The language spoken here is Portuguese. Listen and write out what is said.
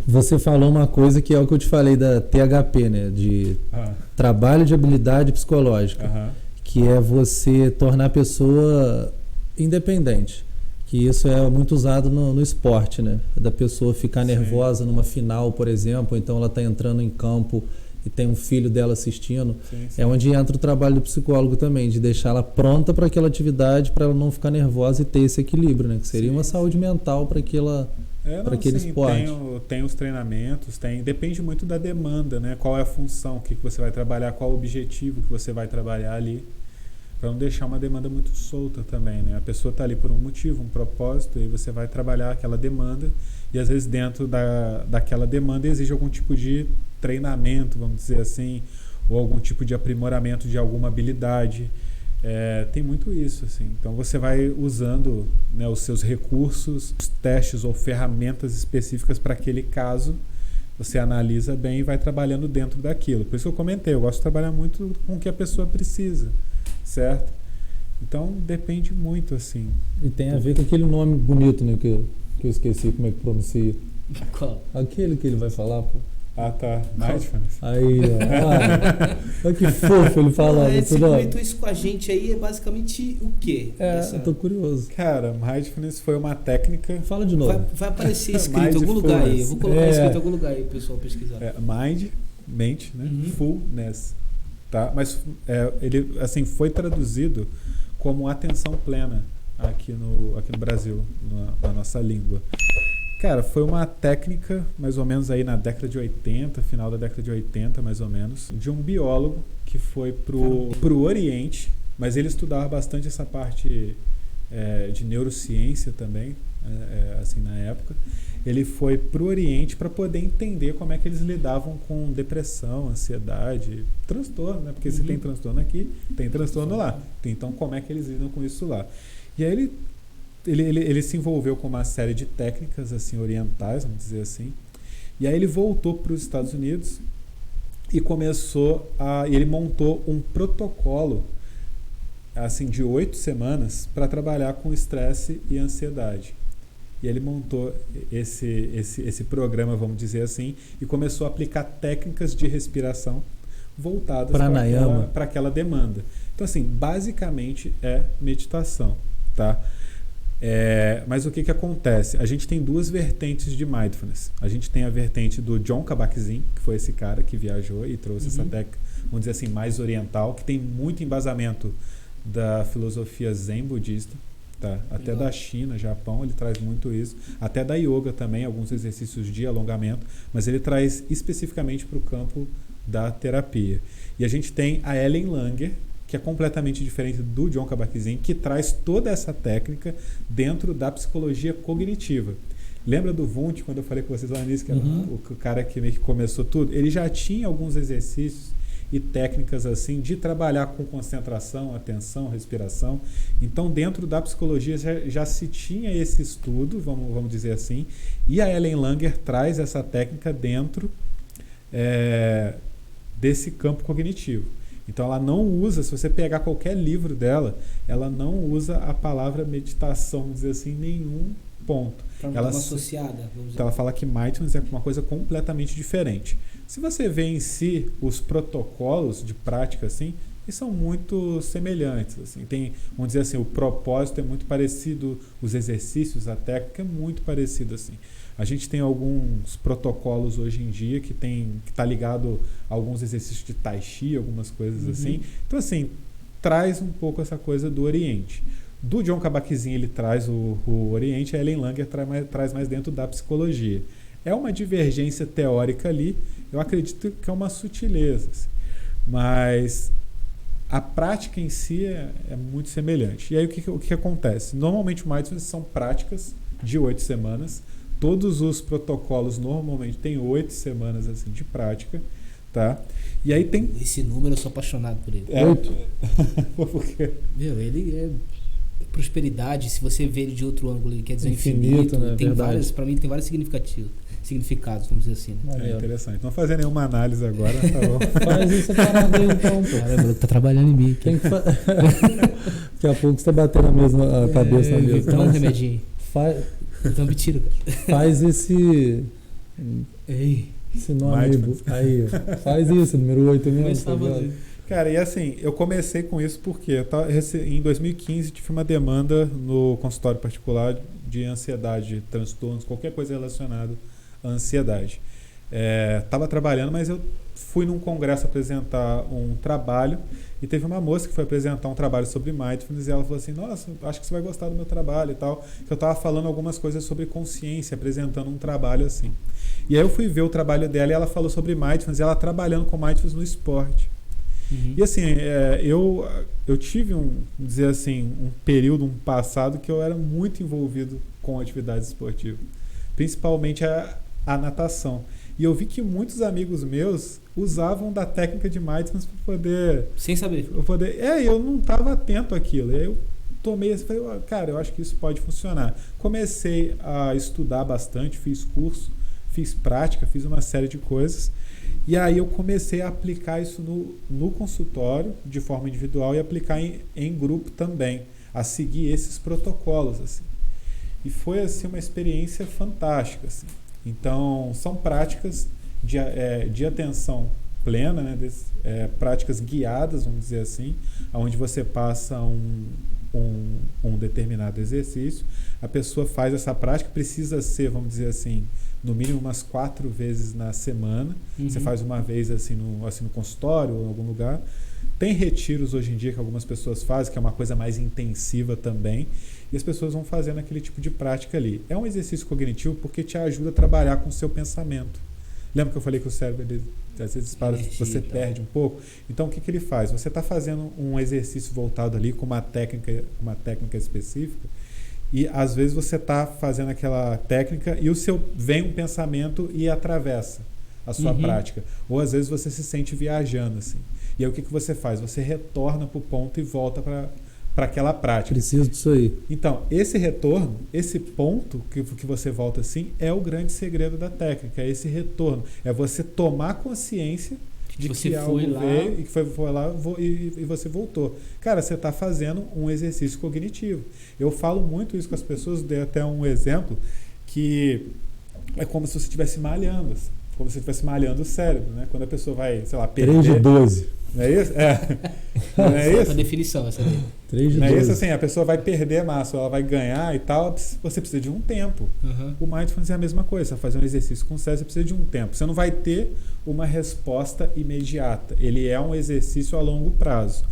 Você falou uma coisa que é o que eu te falei da THP, né? De trabalho de habilidade psicológica, que é você tornar a pessoa independente. Que isso é muito usado no esporte, né? Da pessoa ficar nervosa numa final, por exemplo, então ela está entrando em campo e tem um filho dela assistindo. É onde entra o trabalho do psicólogo também, de deixar ela pronta para aquela atividade, para ela não ficar nervosa e ter esse equilíbrio, né? Que seria uma saúde mental para aquele esporte. Tem os treinamentos, depende muito da demanda, né? Qual é a função, o que você vai trabalhar, qual o objetivo que você vai trabalhar ali, para não deixar uma demanda muito solta também, né? A pessoa está ali por um motivo, um propósito, e você vai trabalhar aquela demanda, e às vezes dentro daquela demanda exige algum tipo de treinamento, vamos dizer assim, ou algum tipo de aprimoramento de alguma habilidade. Tem muito isso, assim. Então você vai usando, né, os seus recursos, os testes ou ferramentas específicas para aquele caso, você analisa bem e vai trabalhando dentro daquilo. Por isso que eu comentei, eu gosto de trabalhar muito com o que a pessoa precisa, certo? Então depende muito, assim. E tem a ver com aquele nome bonito, né, que eu esqueci como é que pronuncia. Qual? Aquele que ele vai falar, pô. Ah, tá. Mindfulness. Aí, ó. Olha que fofo ele falando. Você comentou isso com a gente aí, é basicamente o quê? Eu tô curioso. Cara, Mindfulness foi uma técnica... Fala de novo. Vai aparecer escrito em algum lugar aí. Eu vou colocar escrito em algum lugar aí, pessoal, pesquisar. Mind, mente, né? Fullness. Tá? Mas ele, assim, foi traduzido como atenção plena aqui no Brasil, na nossa língua. Cara, foi uma técnica, mais ou menos aí na década de 80, final da década de 80, mais ou menos, de um biólogo que foi pro Oriente, mas ele estudava bastante essa parte de neurociência também, assim, na época. Ele foi pro Oriente para poder entender como é que eles lidavam com depressão, ansiedade, transtorno, né? Porque se tem transtorno aqui, tem transtorno lá. Então, como é que eles lidam com isso lá? E aí ele se envolveu com uma série de técnicas assim orientais, vamos dizer assim. E aí ele voltou para os Estados Unidos e ele montou um protocolo assim de 8 semanas para trabalhar com estresse e ansiedade. E ele montou esse programa, vamos dizer assim, e começou a aplicar técnicas de respiração voltadas para aquela demanda. Então, assim, basicamente é meditação, tá? Mas o que acontece? A gente tem duas vertentes de mindfulness. A gente tem a vertente do Jon Kabat-Zinn, que foi esse cara que viajou e trouxe essa técnica, vamos dizer assim, mais oriental, que tem muito embasamento da filosofia zen budista, tá? Até da China, Japão, ele traz muito isso. Até da yoga também, alguns exercícios de alongamento, mas ele traz especificamente para o campo da terapia. E a gente tem a Ellen Langer, que é completamente diferente do Jon Kabat-Zinn, que traz toda essa técnica dentro da psicologia cognitiva. Lembra do Wundt, quando eu falei com vocês lá nisso, que era o cara que meio que começou tudo? Ele já tinha alguns exercícios e técnicas assim de trabalhar com concentração, atenção, respiração. Então, dentro da psicologia já se tinha esse estudo, vamos dizer assim, e a Ellen Langer traz essa técnica dentro desse campo cognitivo. Então ela não usa, se você pegar qualquer livro dela, ela não usa a palavra meditação, vamos dizer assim, em nenhum ponto. Ela associada. Então ela fala que mindfulness é uma coisa completamente diferente. Se você vê em si os protocolos de prática, assim, eles são muito semelhantes. Assim. Vamos dizer assim, o propósito é muito parecido, os exercícios, a técnica é muito parecida. Assim. A gente tem alguns protocolos hoje em dia que está ligado a alguns exercícios de tai chi, algumas coisas assim. Então, assim, traz um pouco essa coisa do Oriente. Do Jon Kabat-Zinn ele traz o Oriente, a Ellen Langer traz mais dentro da psicologia. É uma divergência teórica ali, eu acredito que é uma sutileza. Assim. Mas a prática em si é muito semelhante. E aí o que acontece? Normalmente o mindfulness são práticas de 8 semanas. Todos os protocolos normalmente têm 8 semanas assim, de prática, tá? E aí tem... Esse número eu sou apaixonado por ele. 8? Por quê? Ele é prosperidade. Se você vê ele de outro ângulo, ele quer dizer infinito, né? Tem vários, para mim tem vários significados, vamos dizer assim. Né? É interessante. Não fazer nenhuma análise agora, tá bom? Faz isso parado aí então, pô. Caramba, tá trabalhando em mim. Daqui a pouco você tá batendo a cabeça na mesa. Dá um remedinho. Faz... Então me tira, cara. Faz Ei. Esse nome aí, faz isso, número 8 mesmo. Cara, e assim, eu comecei com isso porque em 2015 tive uma demanda no consultório particular de ansiedade, transtornos, qualquer coisa relacionada à ansiedade. Estava trabalhando, mas eu fui num congresso apresentar um trabalho e teve uma moça que foi apresentar um trabalho sobre mindfulness e ela falou assim, nossa, acho que você vai gostar do meu trabalho e tal, que eu estava falando algumas coisas sobre consciência, apresentando um trabalho assim. E aí eu fui ver o trabalho dela e ela falou sobre mindfulness e ela trabalhando com mindfulness no esporte. Uhum. E assim, eu tive um período, um passado que eu era muito envolvido com atividades esportivas, principalmente a natação. E eu vi que muitos amigos meus usavam da técnica de mindfulness para poder... Sem saber. Eu não estava atento àquilo. E aí eu tomei assim, falei, cara, eu acho que isso pode funcionar. Comecei a estudar bastante, fiz curso, fiz prática, fiz uma série de coisas. E aí eu comecei a aplicar isso no consultório, de forma individual, e aplicar em grupo também, a seguir esses protocolos. Assim. E foi assim, uma experiência fantástica. Assim. Então, são práticas de atenção plena, né, práticas guiadas, vamos dizer assim, onde você passa um determinado exercício, a pessoa faz essa prática, precisa ser, vamos dizer assim, no mínimo umas 4 vezes na semana. Uhum. Você faz uma vez assim no consultório ou em algum lugar. Tem retiros hoje em dia que algumas pessoas fazem, que é uma coisa mais intensiva também, e as pessoas vão fazendo aquele tipo de prática ali. É um exercício cognitivo porque te ajuda a trabalhar com o seu pensamento. Lembra que eu falei que o cérebro, às vezes, você perde um pouco? Então, o que ele faz? Você está fazendo um exercício voltado ali com uma técnica específica, e às vezes você está fazendo aquela técnica e vem um pensamento e atravessa a sua prática. Ou às vezes você se sente viajando, assim. E aí o que você faz? Você retorna para o ponto e volta para aquela prática. Preciso disso aí. Então, esse retorno, esse ponto que você volta assim, é o grande segredo da técnica, é esse retorno. É você tomar consciência de que algo veio e que foi lá e você voltou. Cara, você está fazendo um exercício cognitivo. Eu falo muito isso com as pessoas, dei até um exemplo, que é como se você estivesse malhando, assim, como se você estivesse malhando o cérebro, né? Quando a pessoa vai, sei lá, perder... 3 de 12. Não é isso? Não é isso? A definição, essa daí. 3 de 12. Não é isso, assim, a pessoa vai perder massa, ela vai ganhar e tal, você precisa de um tempo. Uhum. O mindfulness é a mesma coisa, você fazer um exercício com você precisa de um tempo. Você não vai ter uma resposta imediata. Ele é um exercício a longo prazo.